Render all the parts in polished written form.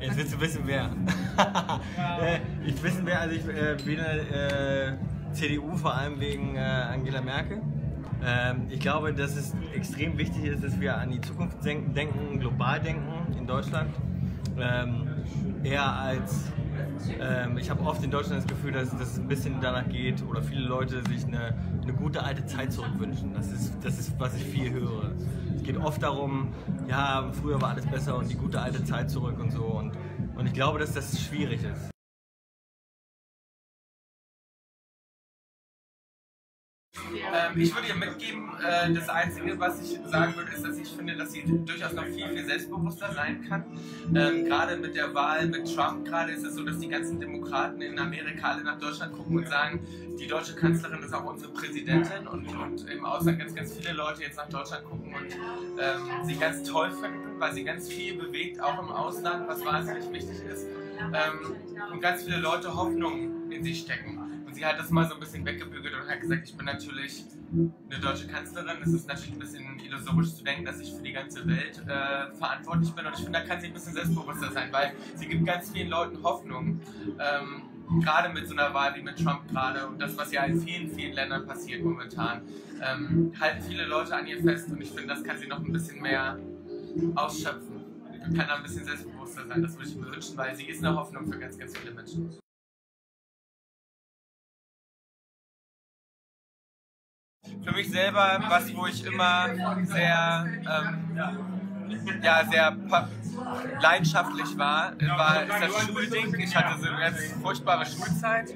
Jetzt willst du wissen, wer. Ich wissen wer, also ich wähle CDU vor allem wegen Angela Merkel. Ich glaube, dass es extrem wichtig ist, dass wir an die Zukunft denken, global denken in Deutschland. Eher als, ich habe oft in Deutschland das Gefühl, dass es ein bisschen danach geht oder viele Leute sich eine gute alte Zeit zurückwünschen. Das ist, was ich viel höre. Es geht oft darum, ja, früher war alles besser und die gute alte Zeit zurück und so. Und ich glaube, dass das schwierig ist. Ich würde ihr mitgeben, das Einzige, was ich sagen würde, ist, dass ich finde, dass sie durchaus noch viel, viel selbstbewusster sein kann. Gerade mit der Wahl mit Trump, gerade ist es so, dass die ganzen Demokraten in Amerika alle nach Deutschland gucken und sagen, die deutsche Kanzlerin ist auch unsere Präsidentin und im Ausland ganz, ganz viele Leute jetzt nach Deutschland gucken und sie ganz toll finden, weil sie ganz viel bewegt, auch im Ausland, was wahnsinnig wichtig ist. Und ganz viele Leute Hoffnung in sie stecken. Und sie hat das mal so ein bisschen weggebügelt und hat gesagt, ich bin natürlich eine deutsche Kanzlerin. Es ist natürlich ein bisschen illusorisch zu denken, dass ich für die ganze Welt verantwortlich bin. Und ich finde, da kann sie ein bisschen selbstbewusster sein, weil sie gibt ganz vielen Leuten Hoffnung. Gerade mit so einer Wahl wie mit Trump gerade und das, was ja in vielen, vielen Ländern passiert momentan, halten viele Leute an ihr fest. Und ich finde, das kann sie noch ein bisschen mehr ausschöpfen. Und kann da ein bisschen selbstbewusster sein. Das würde ich mir wünschen, weil sie ist eine Hoffnung für ganz, ganz viele Menschen. Für mich selber, wo ich immer sehr leidenschaftlich war, ist das Schulding. Ich hatte so eine ganz furchtbare Schulzeit,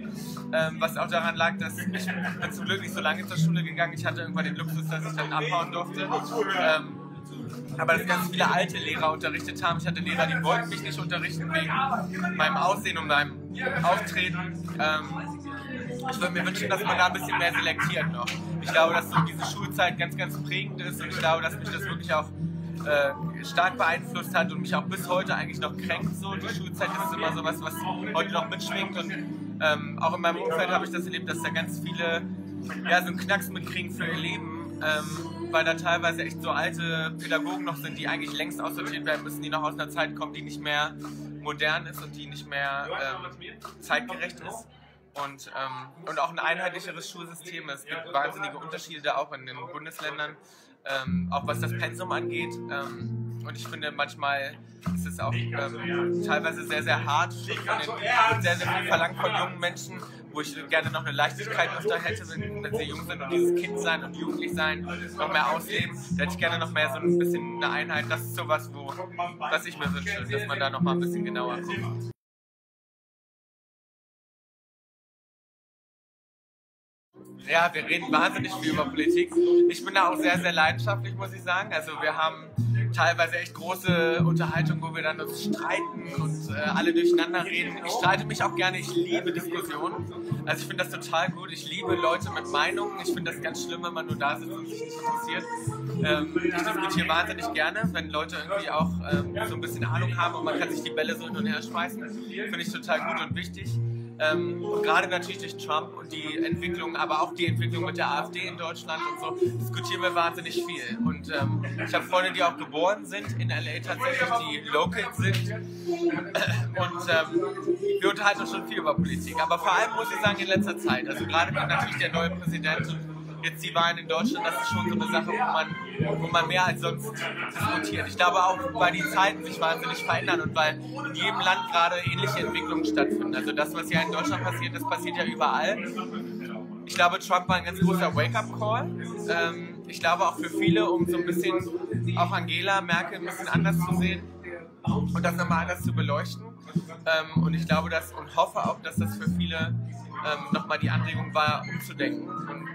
was auch daran lag, dass ich bin zum Glück nicht so lange zur Schule gegangen. Ich hatte irgendwann den Luxus, dass ich dann abhauen durfte. Aber dass ganz viele alte Lehrer unterrichtet haben. Ich hatte Lehrer, die wollten mich nicht unterrichten wegen meinem Aussehen und meinem Auftreten. Ich würde mir wünschen, dass man da ein bisschen mehr selektiert noch. Ich glaube, dass so diese Schulzeit ganz, ganz prägend ist und ich glaube, dass mich das wirklich auch stark beeinflusst hat und mich auch bis heute eigentlich noch kränkt. So. Die Schulzeit ist immer so was heute noch mitschwingt und auch in meinem Umfeld habe ich das erlebt, dass da ganz viele so einen Knacks mitkriegen für ihr Leben, weil da teilweise echt so alte Pädagogen noch sind, die eigentlich längst aussortiert werden müssen, die noch aus einer Zeit kommen, die nicht mehr modern ist und die nicht mehr zeitgerecht ist. Und auch ein einheitlicheres Schulsystem. Es gibt wahnsinnige Unterschiede da auch in den Bundesländern, auch was das Pensum angeht. Und ich finde, manchmal ist es auch teilweise sehr, sehr hart. Wird sehr, sehr viel verlangt von jungen Menschen, wo ich gerne noch eine Leichtigkeit öfter hätte, wenn sie jung sind und dieses Kind sein und jugendlich sein noch mehr ausleben. Da hätte ich gerne noch mehr so ein bisschen eine Einheit. Das ist sowas, was ich mir wünsche, dass man da noch mal ein bisschen genauer guckt. Ja, wir reden wahnsinnig viel über Politik. Ich bin da auch sehr, sehr leidenschaftlich, muss ich sagen. Also wir haben teilweise echt große Unterhaltungen, wo wir dann uns streiten und alle durcheinander reden. Ich streite mich auch gerne, ich liebe Diskussionen. Also ich finde das total gut. Ich liebe Leute mit Meinungen. Ich finde das ganz schlimm, wenn man nur da sitzt und sich nicht interessiert. Ich diskutiere wahnsinnig gerne, wenn Leute irgendwie auch so ein bisschen Ahnung haben und man kann sich die Bälle so hin und her schmeißen. Finde ich total gut und wichtig. Und gerade natürlich durch Trump und die Entwicklung, aber auch die Entwicklung mit der AfD in Deutschland und so, diskutieren wir wahnsinnig viel. Und ich habe Freunde, die auch geboren sind in LA tatsächlich, die Locals sind. Und wir unterhalten uns schon viel über Politik. Aber vor allem muss ich sagen, in letzter Zeit, also gerade mit natürlich der neue Präsident und jetzt die Wahlen in Deutschland, das ist schon so eine Sache, wo man mehr als sonst diskutiert. Ich glaube auch, weil die Zeiten sich wahnsinnig verändern und weil in jedem Land gerade ähnliche Entwicklungen stattfinden. Also das, was ja in Deutschland passiert, das passiert ja überall. Ich glaube, Trump war ein ganz großer Wake-up-Call. Ich glaube auch für viele, um so ein bisschen auch Angela Merkel ein bisschen anders zu sehen und das nochmal anders zu beleuchten. Und ich glaube und hoffe auch, dass das für viele nochmal die Anregung war, umzudenken. Und